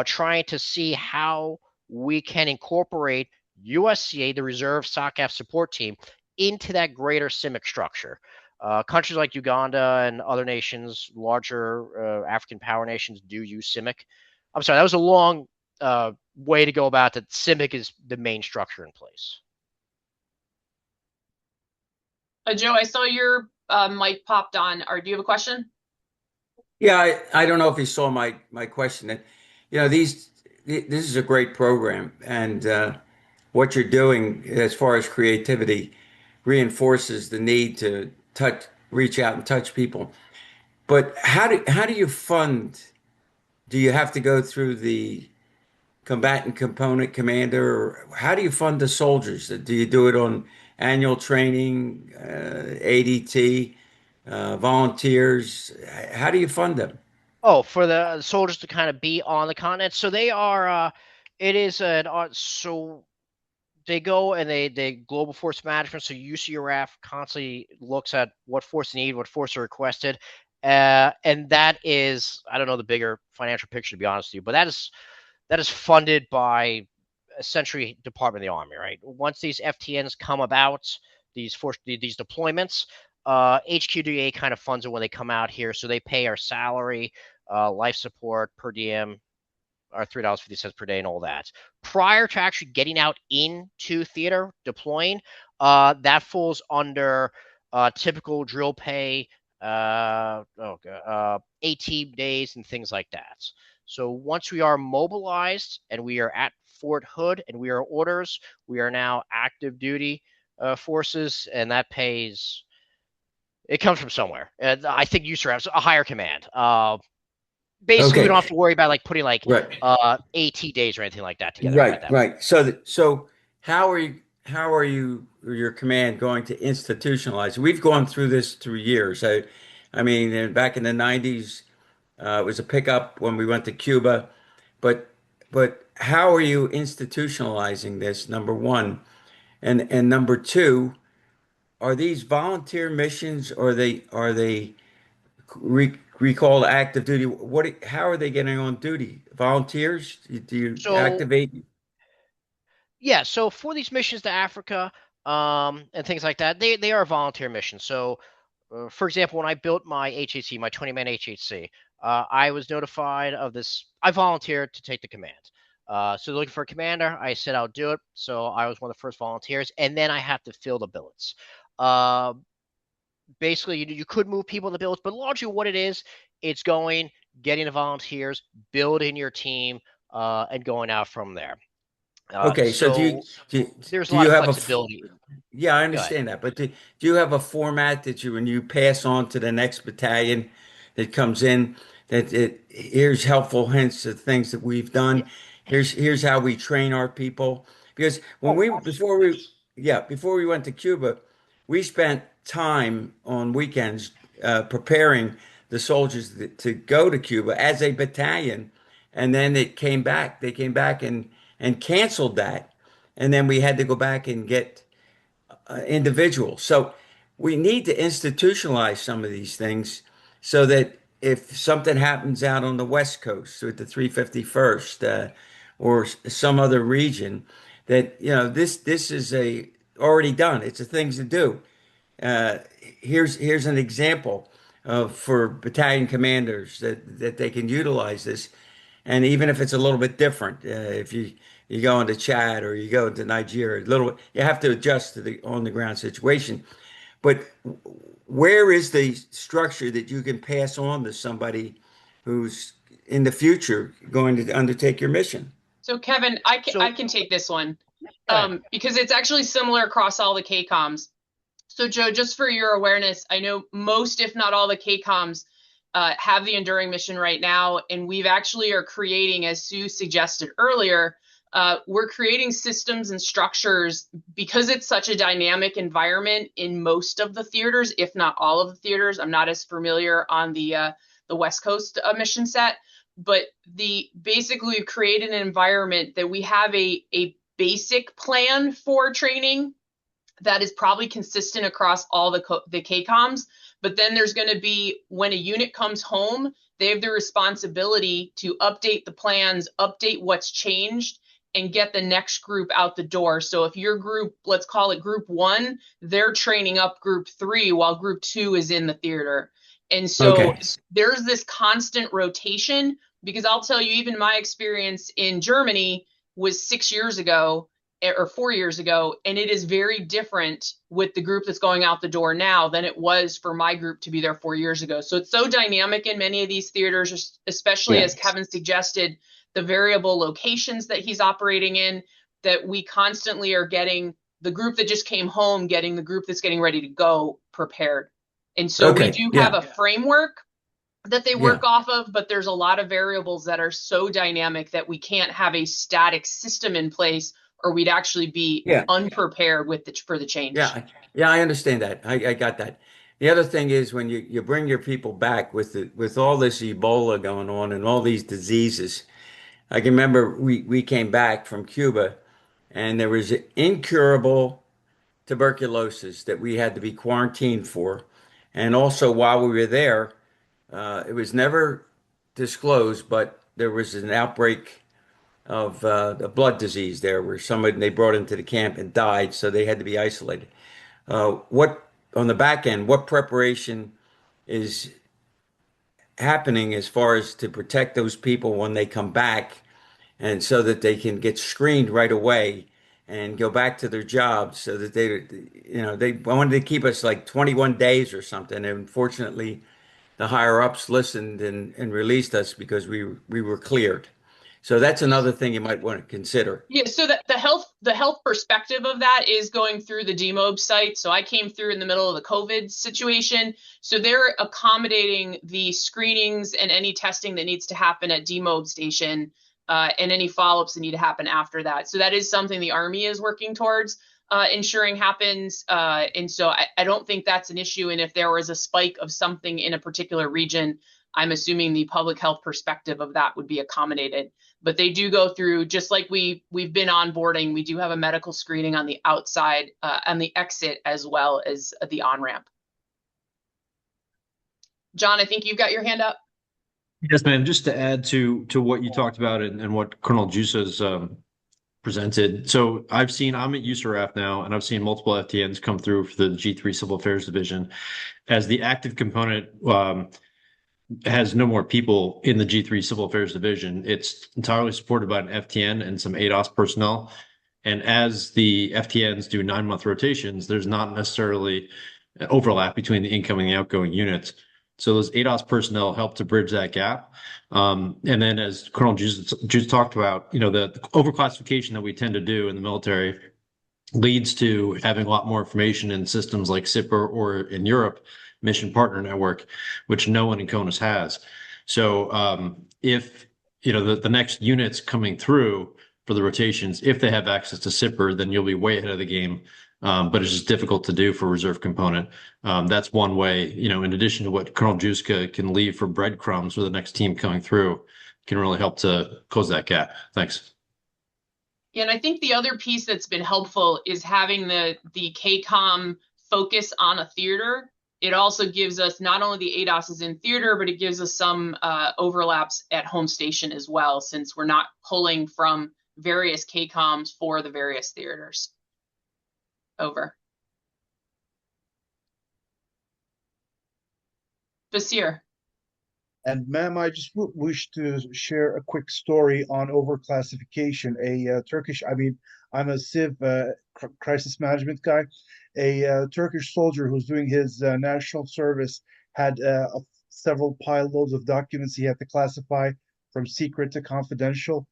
trying to see how we can incorporate USCA, the Reserve SOCAF support team, into that greater CIMIC structure. Countries like Uganda and other nations, larger African power nations, do use CIMIC. I'm sorry, that was a long way to go about that. CIMIC is the main structure in place. Joe, I saw your mic popped on. Do you have a question? Yeah, I don't know if you saw my question. You know, this is a great program, and what you're doing as far as creativity reinforces the need to reach out and touch people. But how do you fund? Do you have to go through the combatant component commander, or how do you fund the soldiers? Do you do it on annual training, ADT, volunteers? How do you fund them? Oh, for the soldiers to kind of be on the continent. So they are, it is an, so they go and they global force management. So UCRF constantly looks at what force they need, what force are requested. And that is, I don't know the bigger financial picture, to be honest with you, but that is funded by essentially Department of the Army, right? Once these FTNs come about, these deployments, HQDA kind of funds it when they come out here. So they pay our salary, life support, per diem, our $3.50 per day and all that. Prior to actually getting out into theater, deploying, that falls under typical drill pay, AT days and things like that. So once we are mobilized and we are at Fort Hood and we are orders, we are now active duty forces, and that pays, it comes from somewhere. I think USER has a higher command. Basically, we don't have to worry about like putting like AT days or anything like that together. Right. So how are you your command going to institutionalize? We've gone through this through years. I mean, back in the 90s, it was a pickup when we went to Cuba, but how are you institutionalizing this? Number one, and number two, are these volunteer missions? Or are they recall to active duty? How are they getting on duty? Volunteers? Do you activate? Yeah, so for these missions to Africa and things like that, they are volunteer missions. So, for example, when I built my HHC, my 20-man HHC, I was notified of this. I volunteered to take the command. So looking for a commander, I said I'll do it. So I was one of the first volunteers, and then I have to fill the billets. Basically, you could move people in the billets, but largely what it is, it's going, getting the volunteers, building your team, and going out from there. Okay, so There's a do lot you of have flexibility. yeah, I Go ahead. understand that, but do you have a format that when you pass on to the next battalion that comes in, here's helpful hints of things that we've done. Here's how we train our people. Because before we went to Cuba, we spent time on weekends preparing the soldiers to go to Cuba as a battalion, and then it came back. They came back and canceled that, and then we had to go back and get individuals. So we need to institutionalize some of these things so that if something happens out on the West Coast with the 351st or some other region, that this is already done. It's a thing to do. Uh, here's an example for battalion commanders that they can utilize this, and even if it's a little bit different, if you go into Chad or you go into Nigeria, you have to adjust to the on the ground situation. But where is the structure that you can pass on to somebody who's in the future going to undertake your mission? So Kevin, I can take this one because it's actually similar across all the KCOMs. So Joe, just for your awareness, I know most, if not all, the KCOMs have the enduring mission right now, and we've actually are creating, as Sue suggested earlier, we're creating systems and structures because it's such a dynamic environment in most of the theaters, if not all of the theaters. I'm not as familiar on the West Coast mission set, but basically we've created an environment that we have a basic plan for training that is probably consistent across all the KCOMs. But then there's going to be, when a unit comes home, they have the responsibility to update the plans, update what's changed, and get the next group out the door. So if your group, let's call it group 1, they're training up group 3 while group 2 is in the theater. And so there's this constant rotation, because I'll tell you, even my experience in Germany was 6 years ago or 4 years ago, and it is very different with the group that's going out the door now than it was for my group to be there 4 years ago. So it's so dynamic in many of these theaters, especially as Kevin suggested, the variable locations that he's operating in, that we constantly are getting the group that just came home, getting the group that's getting ready to go prepared. And so we do have a framework that they work off of, but there's a lot of variables that are so dynamic that we can't have a static system in place, or we'd actually be unprepared for the change. Yeah, I understand that. I got that. The other thing is when you bring your people back with all this Ebola going on and all these diseases. I can remember we came back from Cuba and there was incurable tuberculosis that we had to be quarantined for. And also while we were there, it was never disclosed, but there was an outbreak of a blood disease there where somebody they brought into the camp and died, so they had to be isolated. What on the back end, what preparation is happening as far as to protect those people when they come back, and so that they can get screened right away and go back to their jobs, so that they wanted to keep us like 21 days or something. And unfortunately, the higher ups listened and released us because we were cleared. So that's another thing you might want to consider. Yeah, so the health perspective of that is going through the DMOB site. So I came through in the middle of the COVID situation. So they're accommodating the screenings and any testing that needs to happen at DMOB station and any follow-ups that need to happen after that. So that is something the Army is working towards ensuring happens. And so I don't think that's an issue. And if there was a spike of something in a particular region, I'm assuming the public health perspective of that would be accommodated. But they do go through, just like we've been onboarding, we do have a medical screening on the outside, on the exit, as well as the on-ramp. John, I think you've got your hand up. Yes, ma'am. Just to add to what you talked about and what Colonel Jusza's presented. So I'm at UKR-TDF now, and I've seen multiple FTNs come through for the G3 Civil Affairs Division as the active component. has no more people in the G3 Civil Affairs Division. It's entirely supported by an FTN and some ADOS personnel. And as the FTNs do 9-month rotations, there's not necessarily an overlap between the incoming and outgoing units. So those ADOS personnel help to bridge that gap. And then as Colonel Jusza talked about, the overclassification that we tend to do in the military leads to having a lot more information in systems like SIPR or in Europe, Mission Partner Network, which no one in CONUS has. So if the next units coming through for the rotations, if they have access to SIPR, then you'll be way ahead of the game. But it's just difficult to do for reserve component. That's one way, in addition to what Colonel Jusza can leave for breadcrumbs for the next team coming through, can really help to close that gap. Thanks. Yeah, and I think the other piece that's been helpful is having the KCOM focus on a theater. It also gives us not only the ADOSs in theater, but it gives us some overlaps at home station as well, since we're not pulling from various KCOMs for the various theaters. Over. Basir. And ma'am, I just wish to share a quick story on overclassification. I'm a Civ crisis management guy. A Turkish soldier who's doing his national service had several pile loads of documents he had to classify from secret to confidential.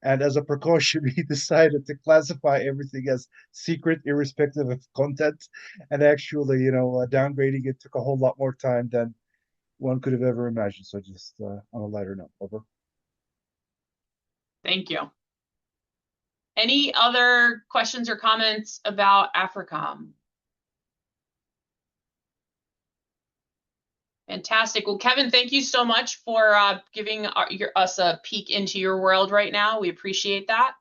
And as a precaution, he decided to classify everything as secret, irrespective of content. And actually, downgrading it took a whole lot more time than one could have ever imagined. So just on a lighter note, over. Thank you. Any other questions or comments about AFRICOM? Fantastic. Well, Kevin, thank you so much for giving us a peek into your world right now. We appreciate that.